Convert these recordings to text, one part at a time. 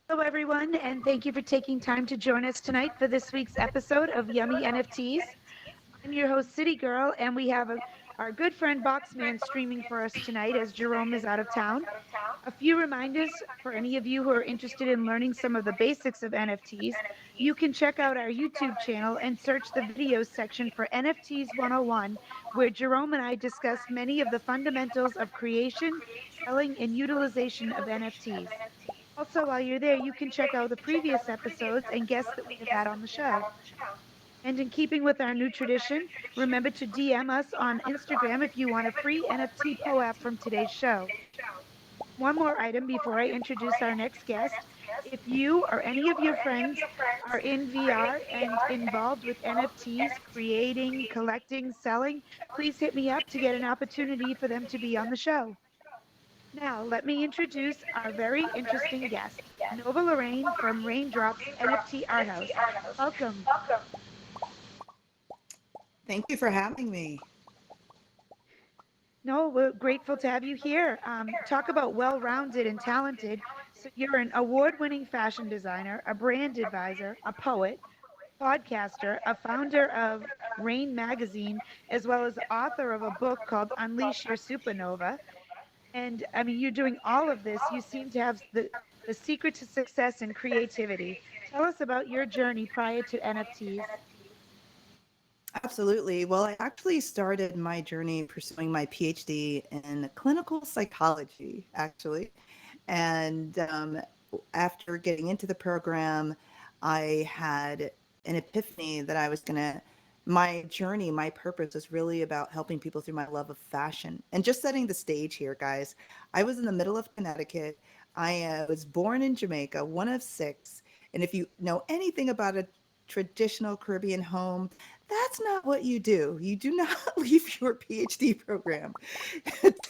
Hello, everyone, and thank you for taking time to join us tonight for this week's episode of Yummy NFTs. I'm your host, City Girl, and we have our good friend Boxman streaming for us tonight as Jerome is out of town. A few reminders for any of you who are interested in learning some of the basics of NFTs. You can check out our YouTube channel and search the videos section for NFTs 101, where Jerome and I discuss many of the fundamentals of creation, selling, and utilization of NFTs. Also, while you're there, you can check out the previous episodes and guests that we have had on the show. And in keeping with our new tradition, remember to DM us on Instagram if you want a free NFT POAP from today's show. One more item before I introduce our next guest. If you or any of your friends are in VR and involved with NFTs, creating, collecting, selling, please hit me up to get an opportunity for them to be on the show. Now, let me introduce our very interesting guest, Nova Lorraine from Raine Drops NFT Art House. Welcome. Thank you for having me. No, we're grateful to have you here. Talk about well rounded and talented. So, you're an award winning fashion designer, a brand advisor, a poet, podcaster, a founder of Rain Magazine, as well as author of a book called Unleash Your Supernova. And I mean, you're doing all of this. You seem to have the secret to success and creativity. Tell us about your journey prior to NFTs. Absolutely. Well, I actually started my journey pursuing my PhD in clinical psychology, actually. And after getting into the program, I had an epiphany that I was going to, my journey, my purpose was really about helping people through my love of fashion. And just setting the stage here, guys, I was in the middle of Connecticut. I was born in Jamaica, one of six. And if you know anything about a traditional Caribbean home, that's not what you do. You do not leave your PhD program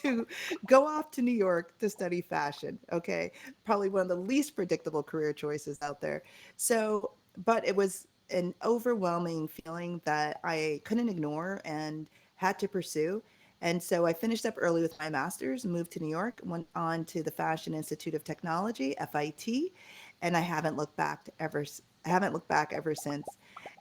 to go off to New York to study fashion. Okay. Probably one of the least predictable career choices out there. So, but it was an overwhelming feeling that I couldn't ignore and had to pursue. And so I finished up early with my master's, moved to New York, went on to the Fashion Institute of Technology, FIT, and I haven't looked back ever since.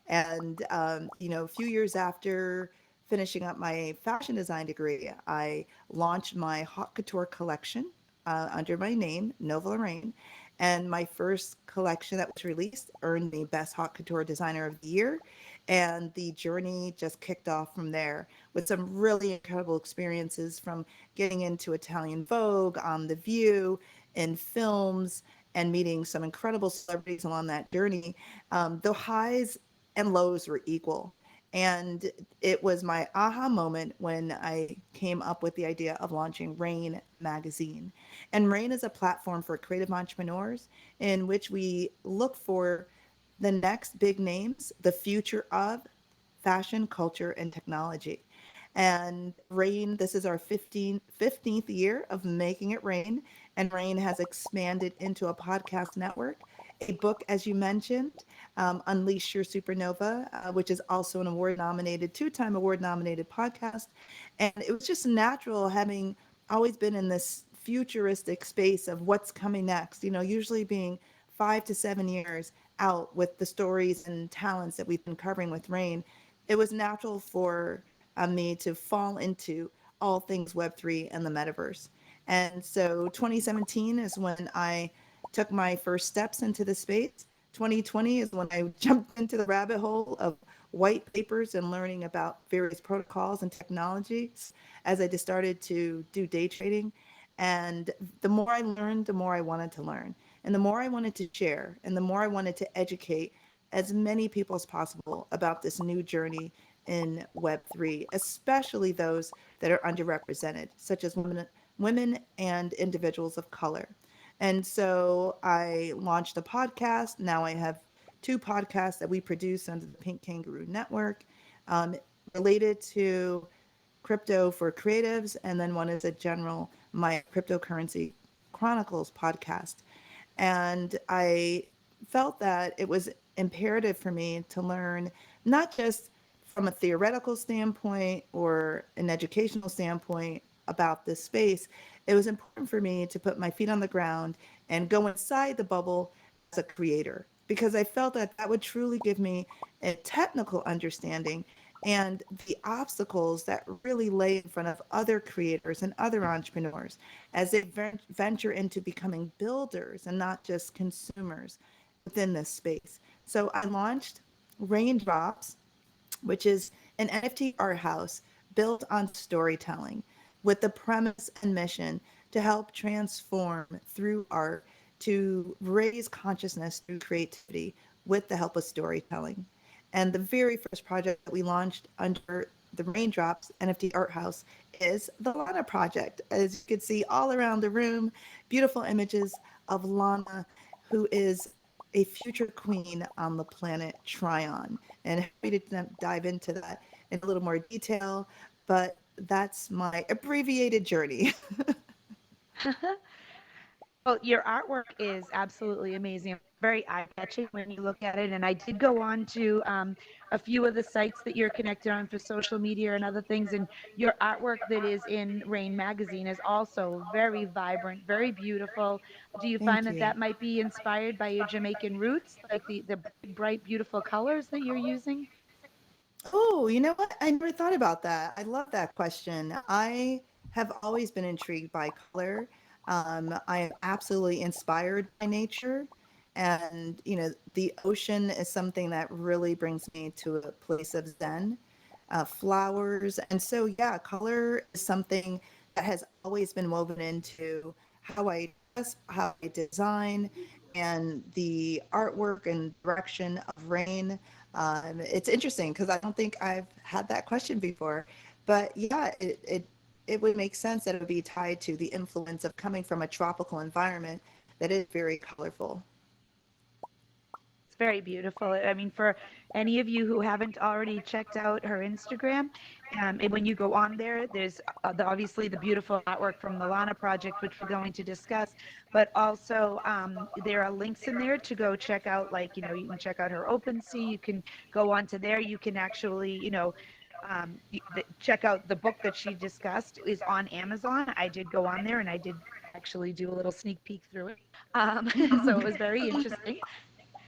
And a few years after finishing up my fashion design degree, I launched my haute couture collection under my name, Nova Lorraine. And my first collection that was released earned me Best Haute Couture Designer of the Year. And the journey just kicked off from there with some really incredible experiences, from getting into Italian Vogue, on The View, in films, and meeting some incredible celebrities along that journey. The highs and lows were equal. And it was my aha moment when I came up with the idea of launching Raine magazine. And Raine is a platform for creative entrepreneurs in which we look for the next big names, the future of fashion, culture, and technology. And Rain, this is our 15th year of making it rain. And Rain has expanded into a podcast network, a book, as you mentioned, Unleash Your Supernova, which is also an two-time award nominated podcast. And it was just natural, having always been in this futuristic space of what's coming next, usually being 5 to 7 years out with the stories and talents that we've been covering with Rain. It was natural for me to fall into all things Web3 and the metaverse. And so 2017 is when I took my first steps into the space. 2020 is when I jumped into the rabbit hole of white papers and learning about various protocols and technologies as I just started to do day trading. And the more I learned, the more I wanted to learn. And the more I wanted to share, and the more I wanted to educate as many people as possible about this new journey in Web3, especially those that are underrepresented, such as women and individuals of color. And so I launched a podcast. Now I have two podcasts that we produce under the Pink Kangaroo Network, um, related to crypto for creatives. And then one is a general, my cryptocurrency chronicles podcast. And I felt that it was imperative for me to learn, not just from a theoretical standpoint or an educational standpoint about this space. It was important for me to put my feet on the ground and go inside the bubble as a creator because I felt that that would truly give me a technical understanding and the obstacles that really lay in front of other creators and other entrepreneurs as they venture into becoming builders and not just consumers within this space. So I launched Raine Drops, which is an NFT art house built on storytelling with the premise and mission to help transform through art to raise consciousness through creativity with the help of storytelling. And the very first project that we launched under the Raine Drops NFT Art House is the Lana Project. As you can see all around the room, beautiful images of Lana, who is a future queen on the planet Tryon. And happy to dive into that in a little more detail, but that's my abbreviated journey. Well, your artwork is absolutely amazing. Very eye-catching when you look at it. And I did go on to a few of the sites that you're connected on for social media and other things. And your artwork that is in Rain magazine is also very vibrant, very beautiful. Do you find Thank that you. that might be inspired by your Jamaican roots, like the big, bright, beautiful colors that you're using? Oh, you know what? I never thought about that. I love that question. I have always been intrigued by color. I am absolutely inspired by nature. And, the ocean is something that really brings me to a place of zen, flowers. And so, yeah, color is something that has always been woven into how I dress, how I design, and the artwork and direction of Rain. It's interesting because I don't think I've had that question before, but yeah, it would make sense that it would be tied to the influence of coming from a tropical environment that is very colorful. It's very beautiful. I mean, for any of you who haven't already checked out her Instagram, and when you go on there, there's obviously the beautiful artwork from the Lana Project, which we're going to discuss, but also there are links in there to go check out, like, you can check out her OpenSea, you can go onto there, you can actually, check out the book that she discussed is on Amazon. I did go on there and I did actually do a little sneak peek through it. So it was very interesting.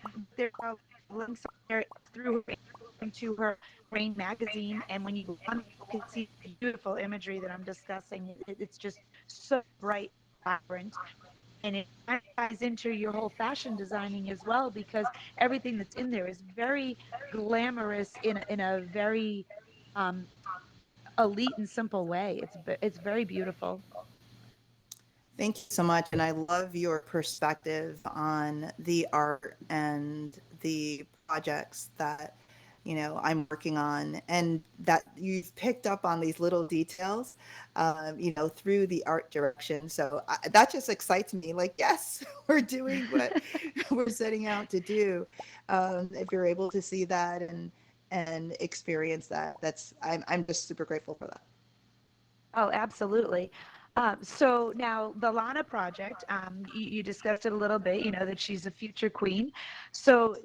But there are a lot of links on there through her into her Rain magazine, and when you go on, you can see the beautiful imagery that I'm discussing. It's just so bright, vibrant, and it kind of ties into your whole fashion designing as well because everything that's in there is very glamorous in a very um, elite and simple way. It's very beautiful. Thank you so much. And I love your perspective on the art and the projects that, I'm working on and that you've picked up on these little details, through the art direction. So that just excites me. Like, yes, we're doing what we're setting out to do. If you're able to see that and experience that, I'm just super grateful for that. Oh, absolutely. So now the Lana Project, you discussed it a little bit, that she's a future queen. So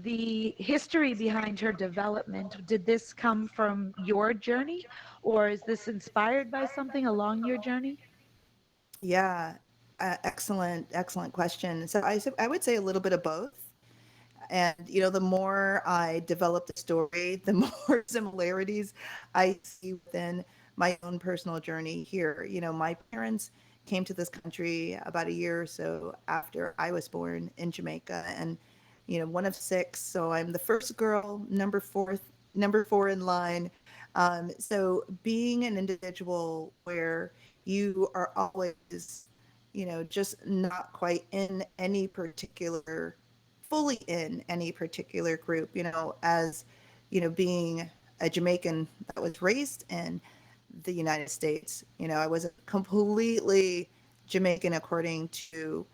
the history behind her development, did this come from your journey, or is this inspired by something along your journey? Yeah, excellent, excellent question. So I would say a little bit of both. And, the more I develop the story, the more similarities I see within my own personal journey here. My parents came to this country about a year or so after I was born in Jamaica. And, one of six. So I'm the first girl, number four in line. So being an individual where you are always, just not quite in any particular fully in any particular group, as, being a Jamaican that was raised in the United States, I wasn't completely Jamaican according to,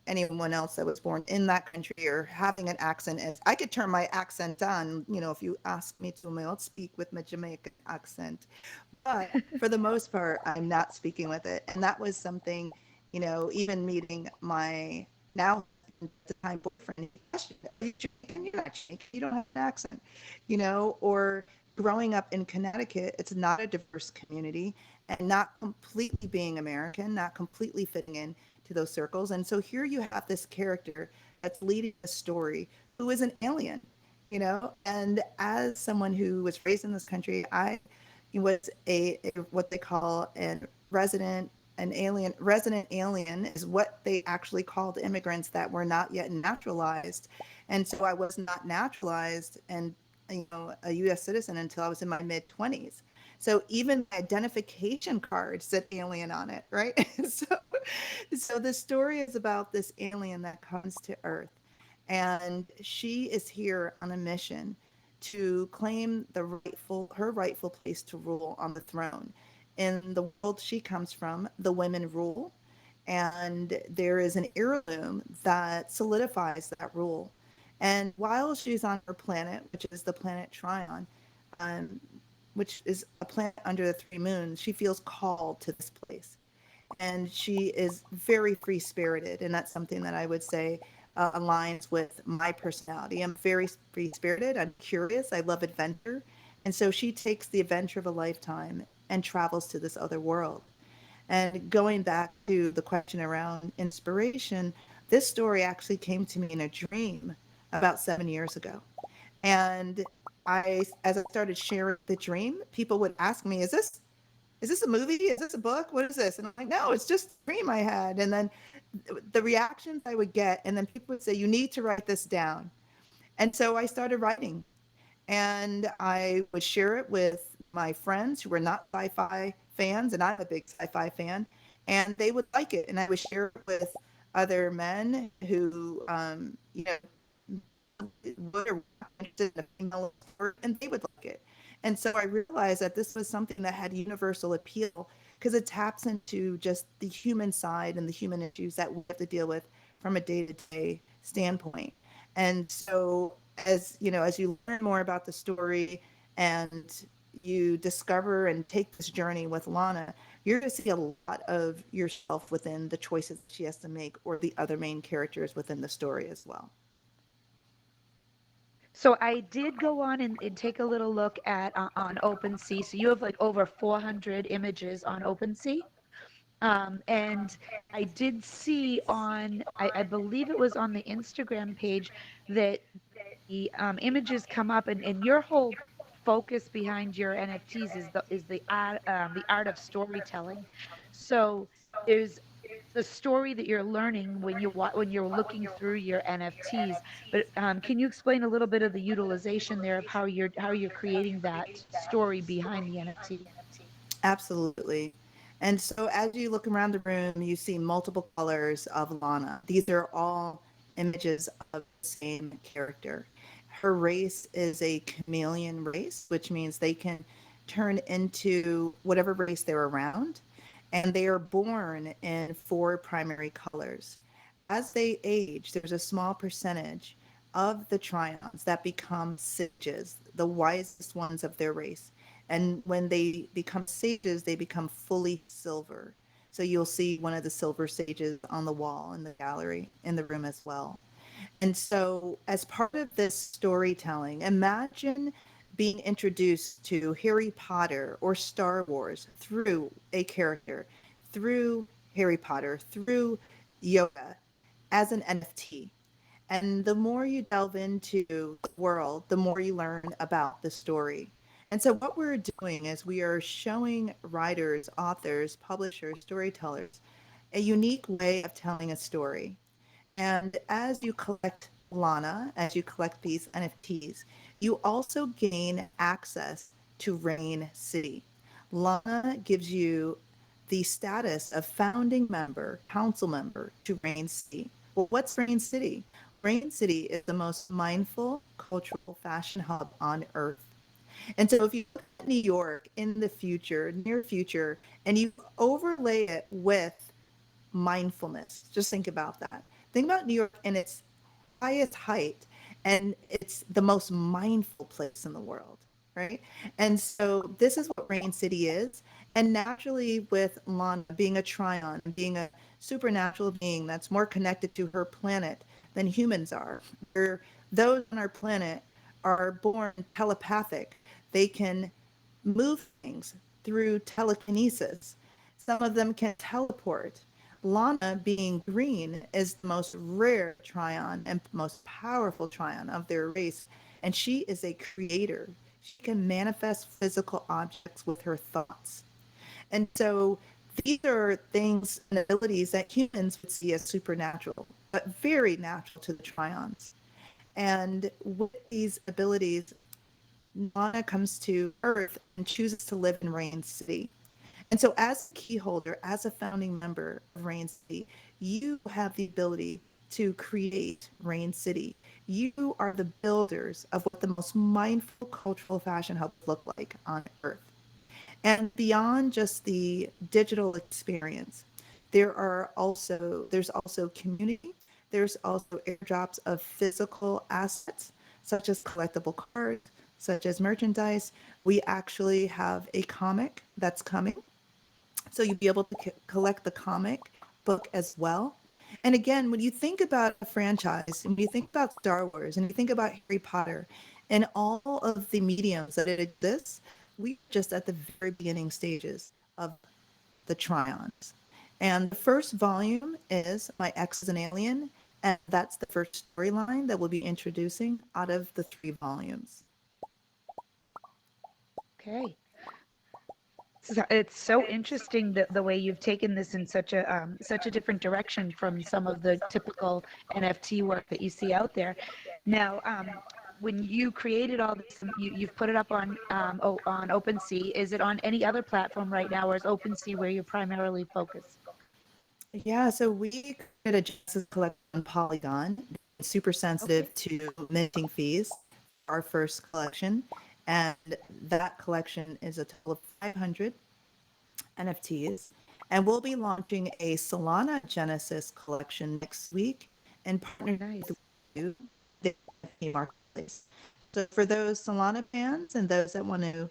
anyone else that was born in that country or having an accent. As I could turn my accent on, if you ask me to, I'll speak with my Jamaican accent. But for the most part, I'm not speaking with it. And that was something, even meeting my now husband at the time boyfriend, he questioned, are you Jamaican? You're not Jamaican. You don't have an accent, or growing up in Connecticut, it's not a diverse community and not completely being American, not completely fitting in to those circles. And so here you have this character that's leading a story who is an alien, you know? And as someone who was raised in this country, I was what they call an alien, resident alien is what they actually called immigrants that were not yet naturalized. And so I was not naturalized and, a US citizen until I was in my mid 20s. So even my identification card said alien on it, right? So the story is about this alien that comes to Earth, and she is here on a mission to claim her rightful place to rule on the throne. In the world she comes from, the women rule, and there is an heirloom that solidifies that rule. And while she's on her planet, which is the planet Tryon, um, which is a planet under the three moons, she feels called to this place. And she is very free spirited. And that's something that I would say aligns with my personality. I'm very free spirited. I'm curious. I love adventure. And so she takes the adventure of a lifetime and travels to this other world. And going back to the question around inspiration, this story actually came to me in a dream about 7 years ago. And as I started sharing the dream, people would ask me, is this a movie? Is this a book? What is this? And I'm like, no, it's just a dream I had. And then the reactions I would get, and then people would say, you need to write this down. And so I started writing, and I would share it with my friends who were not sci-fi fans, and I'm a big sci-fi fan, and they would like it. And I would share it with other men who, would or not interested in a female sport, and they would like it. And so I realized that this was something that had universal appeal because it taps into just the human side and the human issues that we have to deal with from a day-to-day standpoint. And so as you learn more about the story and you discover and take this journey with Lana, you're going to see a lot of yourself within the choices she has to make or the other main characters within the story as well. So I did go on and take a little look at on OpenSea. So you have like over 400 images on OpenSea. And I did see I believe it was on the Instagram page that the images come up, and your whole focus behind your NFTs is the art of storytelling. So there's the story that you're learning when you're looking through your NFTs. But can you explain a little bit of the utilization there of how you're creating that story behind the NFT? Absolutely. And so as you look around the room, you see multiple colors of Lana. These are all images of the same character. Her race is a chameleon race, which means they can turn into whatever race they're around. And they are born in four primary colors. As they age, there's a small percentage of the Tryons that become sages, the wisest ones of their race. And when they become sages, they become fully silver. So you'll see one of the silver sages on the wall in the gallery in the room as well. And so, as part of this storytelling, imagine being introduced to Harry Potter or Star Wars through a character, through Harry Potter, through Yoda as an NFT. And the more you delve into the world, the more you learn about the story. And so, what we're doing is we are showing writers, authors, publishers, storytellers a unique way of telling a story. And as you collect Lana, as you collect these NFTs, you also gain access to Rain City. Lana gives you the status of founding member, council member to Rain City. Well, what's Rain City? Rain City is the most mindful cultural fashion hub on earth. And so if you look at New York in the future, near future, and you overlay it with mindfulness. Just think about that. Think about New York in its highest height, and it's the most mindful place in the world, right? And so this is what Rain City is. And naturally, with Lana being a Tryon, being a supernatural being that's more connected to her planet than humans are, where those on our planet are born telepathic. They can move things through telekinesis. Some of them can teleport. Lana, being green, is the most rare Tryon and most powerful Tryon of their race, and she is a creator. She can manifest physical objects with her thoughts. And so these are things and abilities that humans would see as supernatural, but very natural to the Tryons. And with these abilities, Lana comes to Earth and chooses to live in Rain City. And so, as a key holder, as a founding member of Rain City, you have the ability to create Rain City. You are the builders of what the most mindful cultural fashion hubs look like on Earth. And beyond just the digital experience, there's also community. There's also airdrops of physical assets, such as collectible cards, such as merchandise. We actually have a comic that's coming, so you'll be able to collect the comic book as well. And again, when you think about a franchise, and when you think about Star Wars, and you think about Harry Potter, and all of the mediums that it exists, we're just at the very beginning stages of the Tryons. And the first volume is My Ex is an Alien, and that's the first storyline that we'll be introducing out of the 3 volumes. Okay. It's so interesting the way you've taken this in such a different direction from some of the typical NFT work that you see out there. Now, when you created all this, you've put it up on on OpenSea. Is it on any other platform right now, or is OpenSea where you're primarily focused? Yeah, so we created a Genesis collection on Polygon, super Okay, sensitive to minting fees for our first collection. And that collection is a total of 500 NFTs. And we'll be launching a Solana Genesis collection next week in partnership with nice. the NFT marketplace. So for those Solana fans and those that want to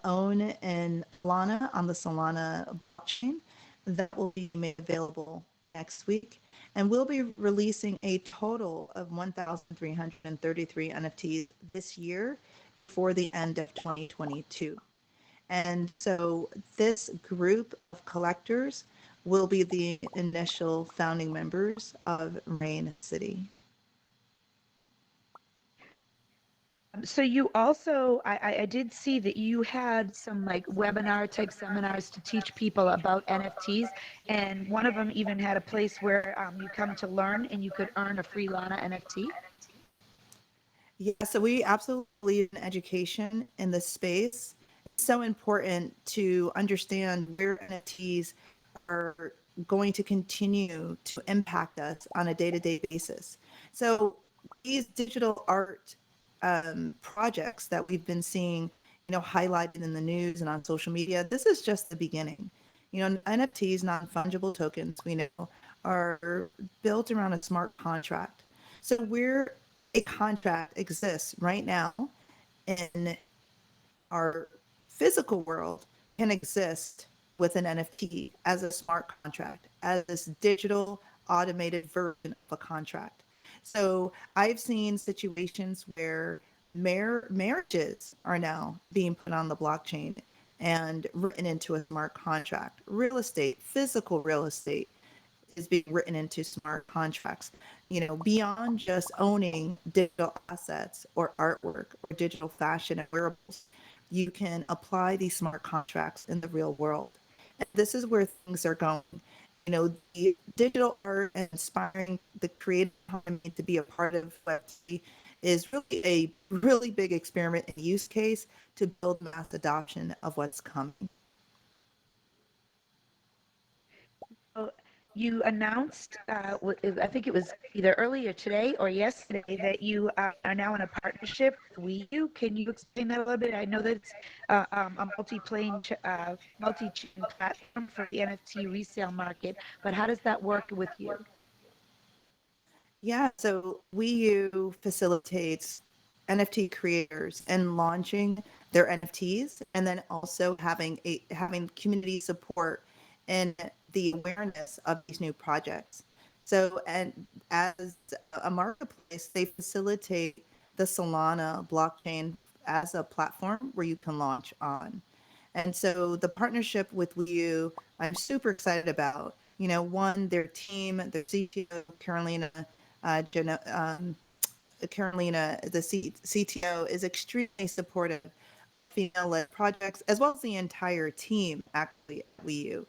own in Solana on the Solana blockchain, that will be made available next week. And we'll be releasing a total of 1,333 NFTs this year for the end of 2022. And so this group of collectors will be the initial founding members of Rain City. So you also, I did see that you had some like webinar type seminars to teach people about NFTs, and one of them even had a place where you come to learn and you could earn a free Lana NFT. Yeah, so we absolutely believe in education in this space. It's so important to understand where NFTs are going to continue to impact us on a day-to-day basis. So these digital art projects that we've been seeing, highlighted in the news and on social media, this is just the beginning. NFTs, non-fungible tokens, we know, are built around a smart contract. So where a contract exists right now in our physical world can exist with an NFT as a smart contract, as this digital automated version of a contract. So I've seen situations where marriages are now being put on the blockchain and written into a smart contract. Real estate, physical real estate, is being written into smart contracts, beyond just owning digital assets or artwork or digital fashion and wearables. You can apply these smart contracts in the real world. And this is where things are going. The digital art and inspiring the creative economy to be a part of Web3 is really a really big experiment and use case to build mass adoption of what's coming. So you announced, I think it was either earlier today or yesterday, that you are now in a partnership with Wii U. Can you explain that a little bit? I know that it's a multi-chain platform for the NFT resale market, but how does that work with you? Yeah, so Wii U facilitates NFT creators and launching their NFTs, and then also having community support and the awareness of these new projects. So, and as a marketplace, they facilitate the Solana blockchain as a platform where you can launch on. And so the partnership with WiiU, I'm super excited about. You know, one, their team, their CTO, Carolina, the CTO, is extremely supportive of female-led projects, as well as the entire team, actually, at WiiU.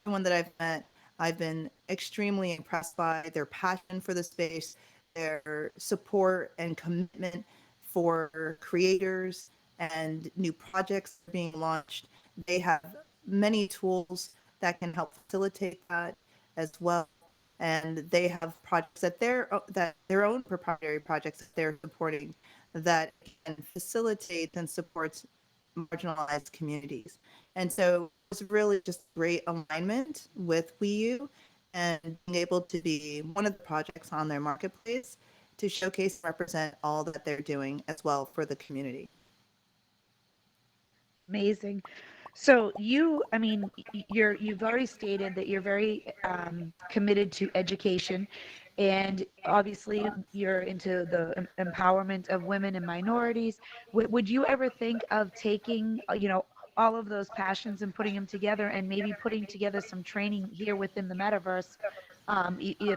Everyone that I've met, I've been extremely impressed by their passion for the space, their support and commitment for creators and new projects being launched. They have many tools that can help facilitate that as well, and they have projects that their own proprietary projects that they're supporting that can facilitate and supports marginalized communities. And so it's really just great alignment with WiiU and being able to be one of the projects on their marketplace to showcase and represent all that they're doing as well for the community. Amazing. So you, I mean, you've already stated that you're very committed to education, and obviously you're into the empowerment of women and minorities. Would you ever think of taking, all of those passions and putting them together, and maybe putting together some training here within the metaverse,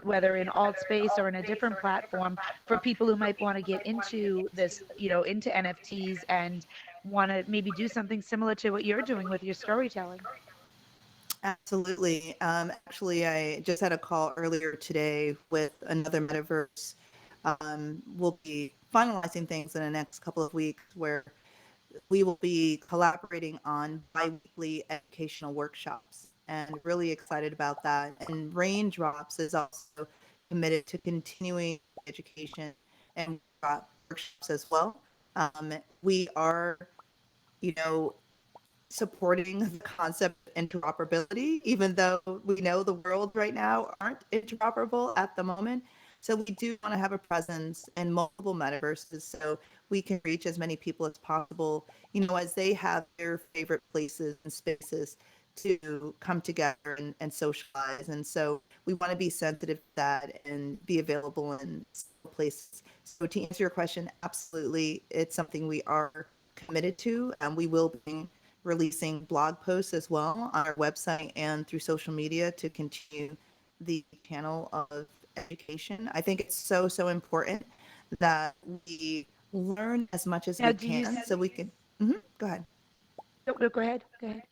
whether in alt space or in a different platform, for people who might want to get into this, into NFTs and want to maybe do something similar to what you're doing with your storytelling? Absolutely. Actually, I just had a call earlier today with another metaverse. We'll be finalizing things in the next couple of weeks where we will be collaborating on bi-weekly educational workshops and really excited about that. And Raine Drops is also committed to continuing education and workshops as well. We are, you know, supporting the concept of interoperability, even though we know the world right now aren't interoperable at the moment. So we do want to have a presence in multiple metaverses so we can reach as many people as possible, as they have their favorite places and spaces to come together and socialize. And so we want to be sensitive to that and be available in several places. So to answer your question, absolutely, it's something we are committed to, and we will be releasing blog posts as well on our website and through social media to continue the channel of education. I think it's so, so important that we learn as much as Now, we do you can so we can. Mhm, go ahead. no, no, go ahead, go ahead.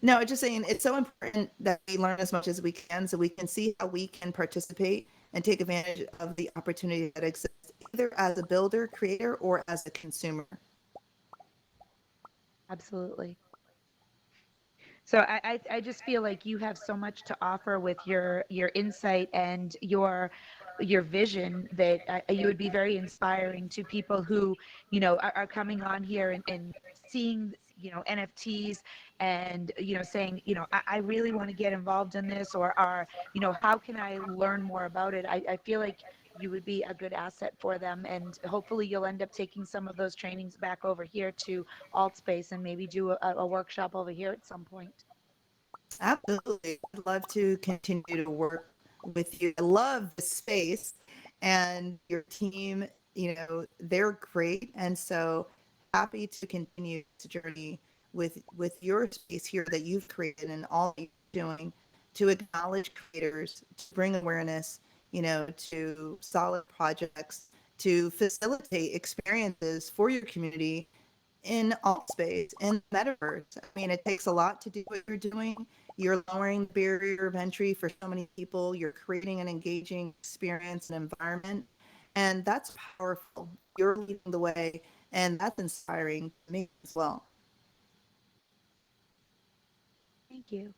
No, just saying it's so important that we learn as much as we can so we can see how we can participate and take advantage of the opportunity that exists either as a builder, creator, or as a consumer. Absolutely. So I just feel like you have so much to offer with your insight and your vision that you would be very inspiring to people who, are coming on here and seeing, NFTs, and, saying, I really want to get involved in this, or are, how can I learn more about it? I feel like you would be a good asset for them, and hopefully you'll end up taking some of those trainings back over here to alt space and maybe do a workshop over here at some point. Absolutely. I'd love to continue to work with you. I love the space and your team, they're great. And so happy to continue this journey with your space here that you've created and all that you're doing to acknowledge creators, to bring awareness, to solid projects, to facilitate experiences for your community in alt space, in the metaverse. I mean, it takes a lot to do what you're doing. You're lowering the barrier of entry for so many people. You're creating an engaging experience and environment. And that's powerful. You're leading the way. And that's inspiring to me as well. Thank you.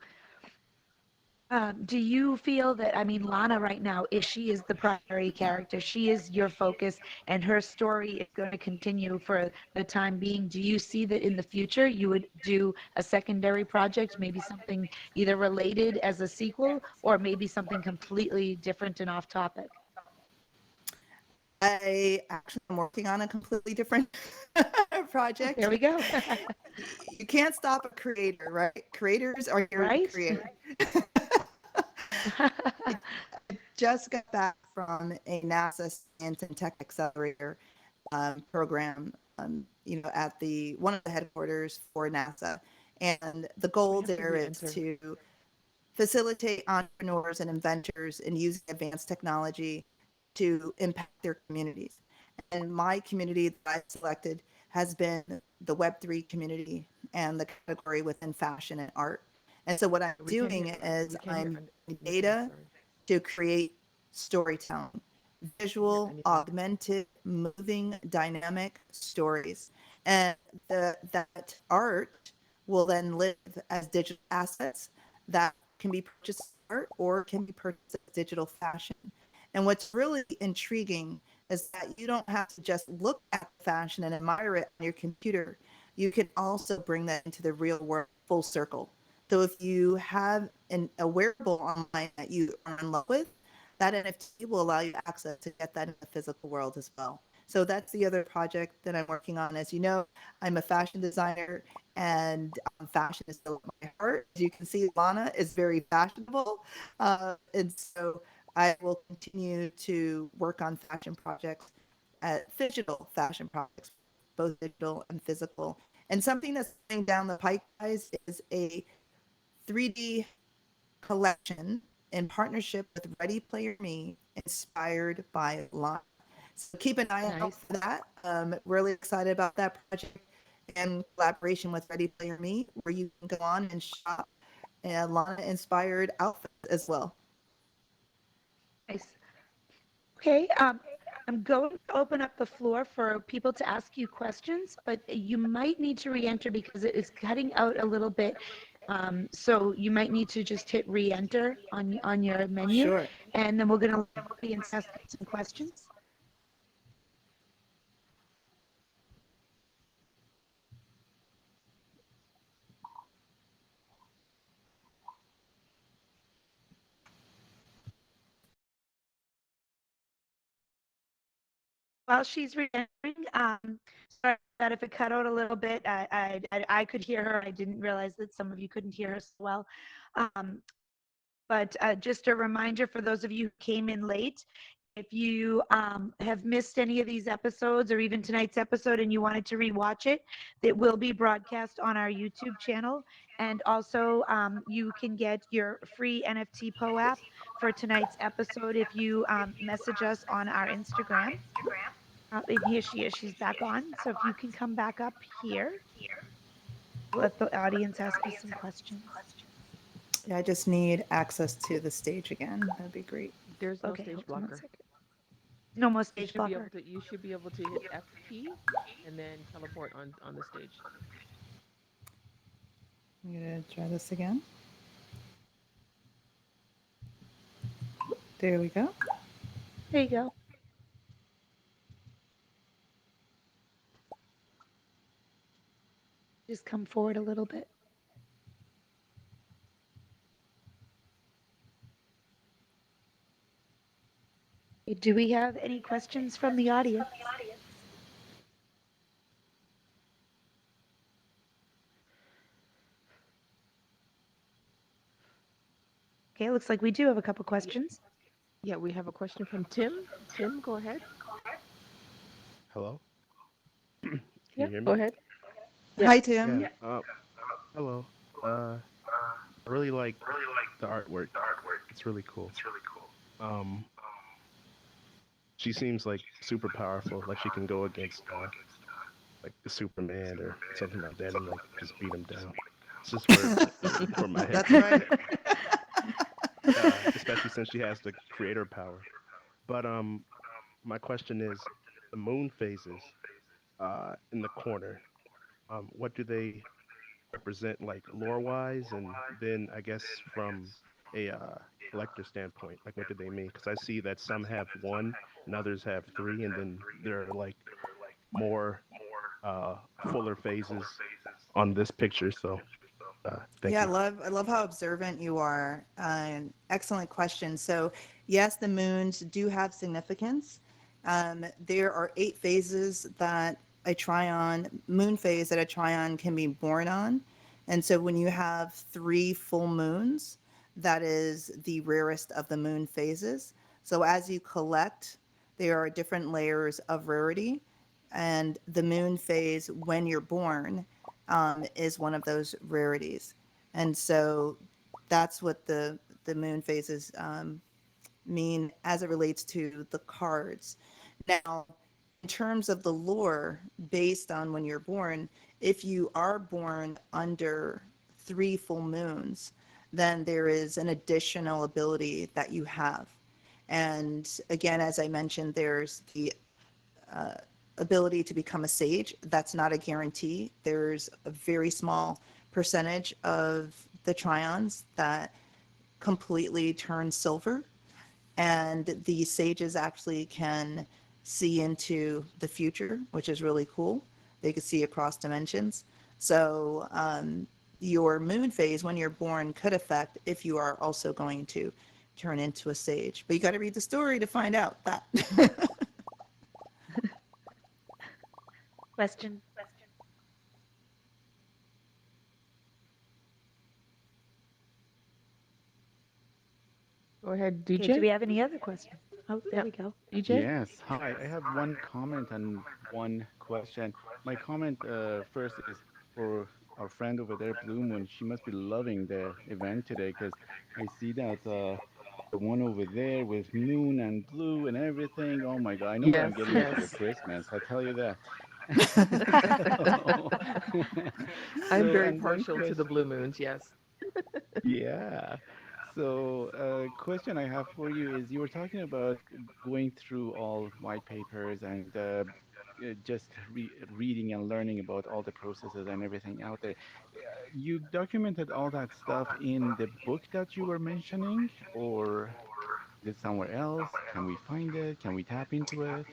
Do you feel that, I mean, Lana right now, she is the primary character. She is your focus, and her story is going to continue for the time being. Do you see that in the future you would do a secondary project, maybe something either related as a sequel, or maybe something completely different and off topic? I actually am working on a completely different There project. we go. You can't stop a creator, right? Creators are here to Right? create. I just got back from a NASA Science and Tech Accelerator program at the one of the headquarters for NASA. And the We goal have to there is re-enter. to facilitate entrepreneurs and inventors in using advanced technology to impact their communities. And my community that I've selected has been the Web3 community and the category within fashion and art. And so what I'm We can't doing hear. is We can't hear I'm using anything. data Sorry. to create storytelling, Can't hear visual, anything. augmented, moving, dynamic stories. And that art will then live as digital assets that can be purchased as art or can be purchased as digital fashion. And what's really intriguing is that you don't have to just look at the fashion and admire it on your computer. You can also bring that into the real world full circle. So if you have a wearable online that you are in love with, that NFT will allow you access to get that in the physical world as well. So that's the other project that I'm working on. As you know, I'm a fashion designer, and fashion is still my heart. As you can see, Lana is very fashionable. And so I will continue to work on fashion projects, digital fashion projects, both digital and physical. And something that's coming down the pike, guys, is a 3D collection in partnership with Ready Player Me, inspired by Lana. So keep an eye out Nice. for that. Really excited about that project in collaboration with Ready Player Me, where you can go on and shop Lana inspired outfits as well. Nice. Okay. I'm going to open up the floor for people to ask you questions, but you might need to re-enter because it is cutting out a little bit. So you might need to just hit re-enter on your menu, Sure. and then we're going to let the audience ask you some questions. While she's re-entering, sorry that if it cut out a little bit, I could hear her. I didn't realize that some of you couldn't hear her so well. Um, but just a reminder for those of you who came in late, if you have missed any of these episodes or even tonight's episode and you wanted to rewatch it, it will be broadcast on our YouTube channel. And also, you can get your free NFT app for tonight's episode if you message us on our Instagram. And here she is. She's back on. So if you can come back up here, let the audience ask you some questions. Yeah, I just need access to the stage again. That'd be great. There's no Okay, stage hold on one blocker. second. No more You stage should be able blocker. to. You should be able to hit FP and then teleport on the stage. I'm gonna try this again. There we go. There you go. Just come forward a little bit. Do we have any questions from the audience? Okay, it looks like we do have a couple questions. Yeah, we have a question from Tim. Tim, go ahead. Hello? Can you Yep, hear go me? ahead. Yeah. Hi, Yeah. Tim. Hello. Uh, I really like the artwork. It's really cool. Um, she seems like super powerful. Like she can go against like the Superman or something like that and like just beat him down. It's just for my head, That's right. especially since she has the creator power. But my question is, the moon phases in the corner. What do they represent like lore wise, and then I guess from a collector standpoint, like what do they mean? Because I see that some have one and others have three, and then there are like more fuller phases on this picture. So thank Yeah, you. I love how observant you are. Excellent question. So, yes, the moons do have significance. There are 8 phases that a trion, moon phase that a trion can be born on. And so when you have 3 full moons, that is the rarest of the moon phases. So as you collect, there are different layers of rarity. and the moon phase when you're born is one of those rarities. And so that's what the moon phases mean as it relates to the cards. Now, in terms of the lore, based on when you're born, if you are born under 3 full moons, then there is an additional ability that you have. And again, as I mentioned, there's the uh, ability to become a sage. That's not a guarantee. There's a very small percentage of the trions that completely turn silver, and the sages actually can see into the future, which is really cool. They can see across dimensions. So your moon phase when you're born could affect if you are also going to turn into a sage. But you got to read the story to find out that. Question. Go ahead, Okay, do DJ. we have any other questions? Oh, there Yep, we go. DJ. Yes. Hi. I have one comment and one question. My comment first is for our friend over there, Blue Moon. She must be loving the event today because I see that the one over there with moon and blue and everything. Oh my God. I know what I'm Yes, getting into for yes. Christmas. I tell you that. So, I'm so very and one partial to the question. blue moons. Yes. Yeah. So, question I have for you is you were talking about going through all white papers and just reading and learning about all the processes and everything out there. You documented all that stuff in the book that you were mentioning, or is it somewhere else? Can we find it? Can we tap into it?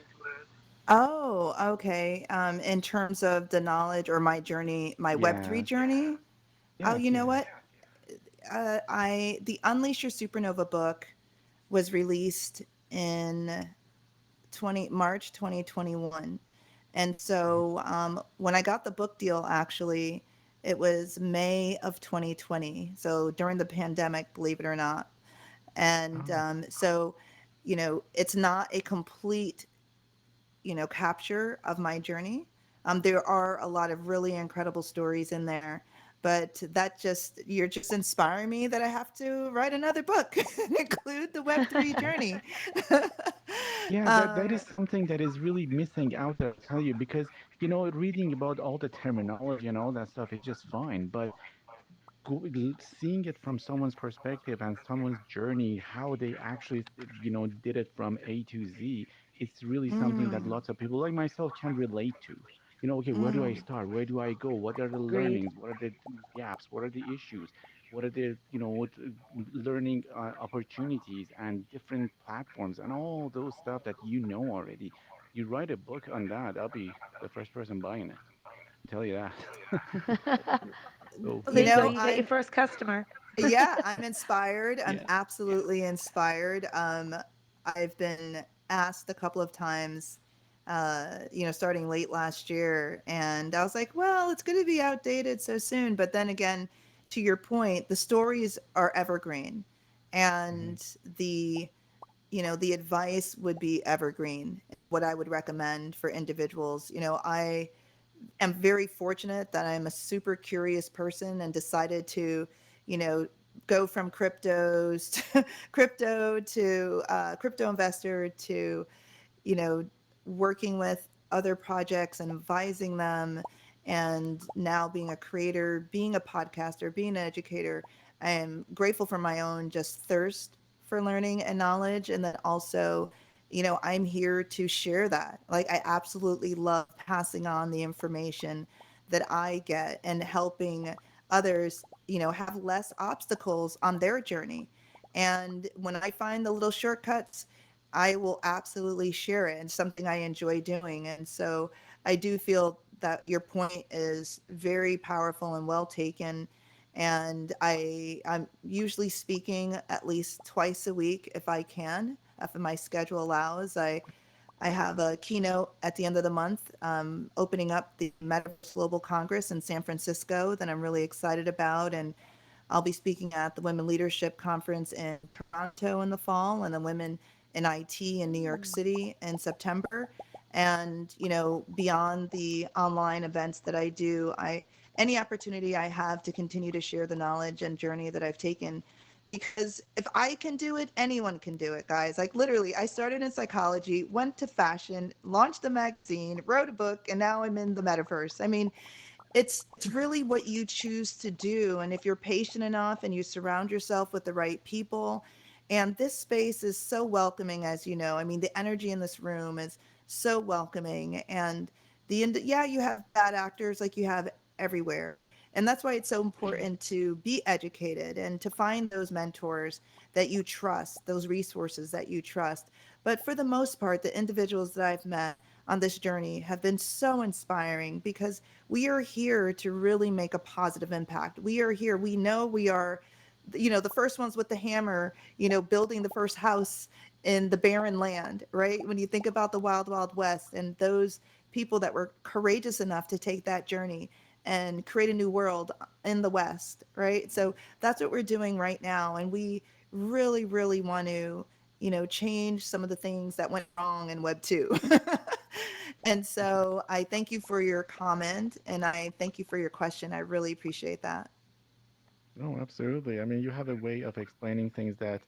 Oh, okay. In terms of the knowledge or my journey, my Web3 Yes. journey. Oh, Yes, you know yes. what? I the Unleash Your Supernova book was released in 20 March 2021. And Mhm. so when I got the book deal, actually, it was May of 2020. So during the pandemic, believe it or not. And Oh, so, it's not a complete, capture of my journey. There are a lot of really incredible stories in there, but you're just inspiring me that I have to write another book and include the Web3 journey. yeah, that um, is something that is really missing out there, I tell you, because reading about all the terminology and all that stuff is just fine, but seeing it from someone's perspective and someone's journey, how they actually, did it from A to Z, it's really something that mm, lots of people like myself can relate to. Okay, where do I mm, start? Where do I go? What are the Agreed. learnings? What are the gaps? What are the issues? What are the, learning opportunities and different platforms and all those stuff that you know already. You write a book on that, I'll be the first person buying it. I tell you that. So Well, you there you thank go. know, you. You got your I'm first customer. Yeah, I'm inspired. I'm Yeah. absolutely inspired. I've been asked a couple of times, starting late last year, and I was like, well, it's going to be outdated so soon. But then again, to your point, the stories are evergreen, Mhm. and the the advice would be evergreen. What I would recommend for individuals, I am very fortunate that I'm a super curious person and decided to, you know, go from cryptos to crypto investor to, you know, working with other projects and advising them, and now being a creator, being a podcaster, being an educator. I am grateful for my own just thirst for learning and knowledge. And then also, I'm here to share that. Like, I absolutely love passing on the information that I get and helping others, have less obstacles on their journey. And when I find the little shortcuts, I will absolutely share it. It's something I enjoy doing. And so I do feel that your point is very powerful and well taken. And I'm usually speaking at least twice a week if I can, if my schedule allows. I have a keynote at the end of the month, opening up the Metaverse Global Congress in San Francisco that I'm really excited about. And I'll be speaking at the Women Leadership Conference in Toronto in the fall, and the Women in IT in New York Mm. City in September. And, beyond the online events that I do, any opportunity I have to continue to share the knowledge and journey that I've taken, because if I can do it, anyone can do it, guys. Like literally, I started in psychology, went to fashion, launched a magazine, wrote a book, and now I'm in the metaverse. I mean, it's really what you choose to do, and if you're patient enough and you surround yourself with the right people. And this space is so welcoming, as you know. I mean, the energy in this room is so welcoming. And yeah, you have bad actors like you have everywhere, and that's why it's so important to be educated and to find those mentors that you trust, those resources that you trust. But for the most part, the individuals that I've met on this journey have been so inspiring, because we are here to really make a positive impact. We are here. We know we are, the first ones with the hammer, building the first house in the barren land, right? When you think about the wild, wild west and those people that were courageous enough to take that journey and create a new world in the west, right? So that's what we're doing right now. And we really, really want to, change some of the things that went wrong in Web 2. And so I thank you for your comment and I thank you for your question. I really appreciate that. No, absolutely. I mean, you have a way of explaining things that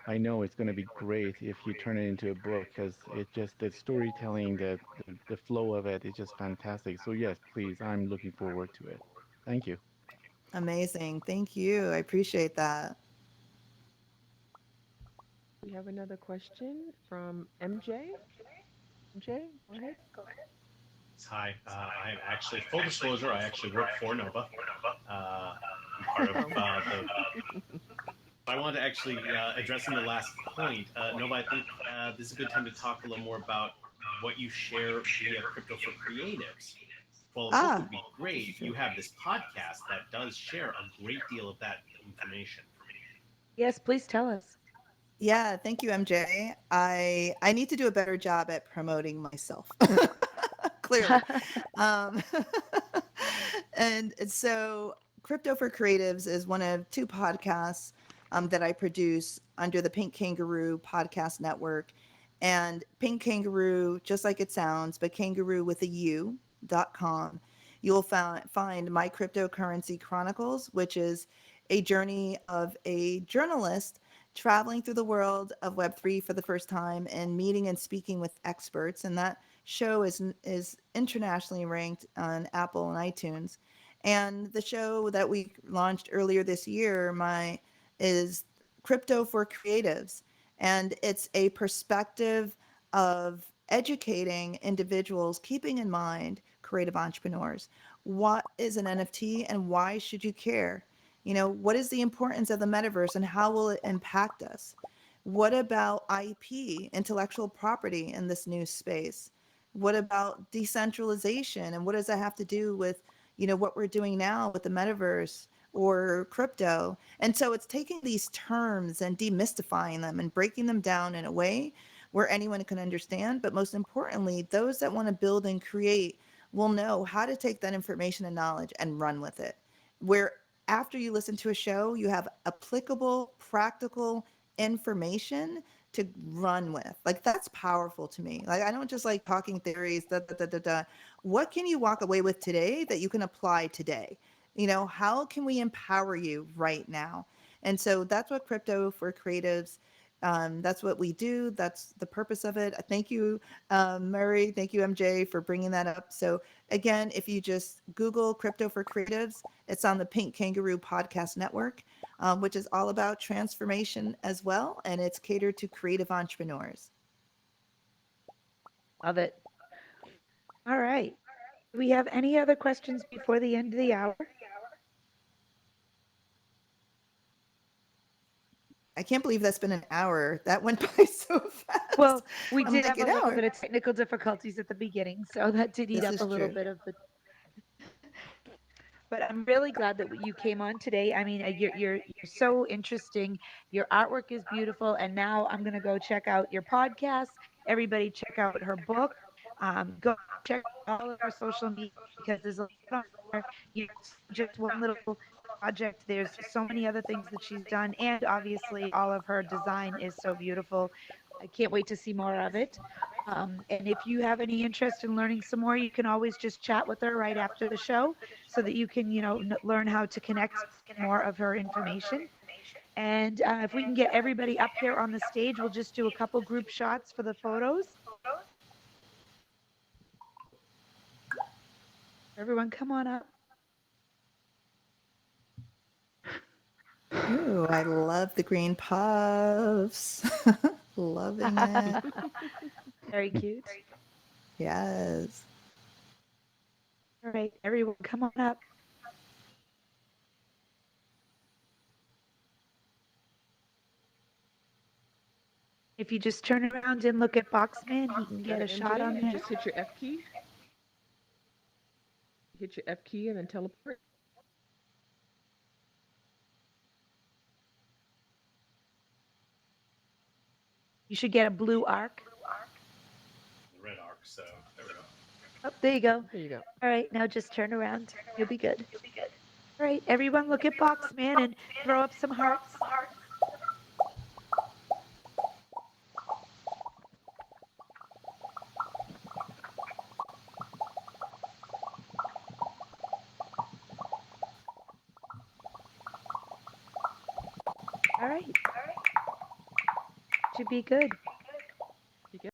I know it's going to be great if you turn it into a book, because it just the storytelling, the flow of it is just fantastic. So yes, please, I'm looking forward to it. Thank you. Amazing. Thank you. I appreciate that. We have another question from MJ. MJ, go ahead. Yes, hi. I'm actually, full disclosure, I actually work for Nova. I'm part of Welcome. the. I wanted to actually addressing the last point. Nova, I think this is a good time to talk a little more about what you share via Crypto for Creatives. Well, a book Ah, would be this is great. true. You have this podcast that does share a great deal of that information. Yes, please tell us. Yeah, thank you, MJ. I need to do a better job at promoting myself. Clearly. Um, and so Crypto for Creatives is one of two podcasts that I produce under the Pink Kangaroo Podcast Network. And Pink Kangaroo, just like it sounds, but kangaroo with a U.com. You'll find My Cryptocurrency Chronicles, which is a journey of a journalist traveling through the world of Web3 for the first time and meeting and speaking with experts. And that show is internationally ranked on Apple and iTunes. And the show that we launched earlier this year, my is Crypto for Creatives, and it's a perspective of educating individuals, keeping in mind creative entrepreneurs. What is an NFT and why should you care? What is the importance of the metaverse and how will it impact us? What about IP, intellectual property in this new space? What about decentralization and what does that have to do with, what we're doing now with the metaverse or crypto? And so it's taking these terms and demystifying them and breaking them down in a way where anyone can understand, but most importantly, those that want to build and create will know how to take that information and knowledge and run with it. Where after you listen to a show, you have applicable, practical information to run with. Like that's powerful to me. Like I don't just like talking theories, da da da da da. What can you walk away with today that you can apply today? How can we empower you right now? And so that's what Crypto for Creatives, that's what we do. That's the purpose of it. Thank you, Murray. Thank you, MJ, for bringing that up. So again, if you just Google Crypto for Creatives, it's on the Pink Kangaroo Podcast Network, which is all about transformation as well, and it's catered to creative entrepreneurs. Love it. All right. Do we have any other questions before the end of the hour? I can't believe that's been an hour. That went by so fast. Well, we I'm did like have an a little hour. bit of technical difficulties at the beginning, so that did eat This up a is little true. bit of the. But I'm really glad that you came on today. I mean, you're so interesting. Your artwork is beautiful, and now I'm gonna go check out your podcast. Everybody, check out her book. Go check out all of her social media because there's a lot on there. It's not just one little project. There's so many other things that she's done, and obviously, all of her design is so beautiful. I can't wait to see more of it. And if you have any interest in learning some more, you can always just chat with her right after the show so that you can, learn how to connect more of her information. And if we can get everybody up here on the stage, we'll just do a couple group shots for the photos. Everyone, come on up. Ooh, I love the green puffs. Loving it. Very cute. Yes. All right, everyone, come on up. If you just turn around and look at Boxman, he can get a shot on MJ, there. just hit your F key. Hit your F key and then teleport. You should get a blue arc. The red arc. So there we go. Oh, there you go. There you go. All right, now just turn around. You'll be good. All right, everyone, look at Boxman and throw up some hearts. All right. Should be good.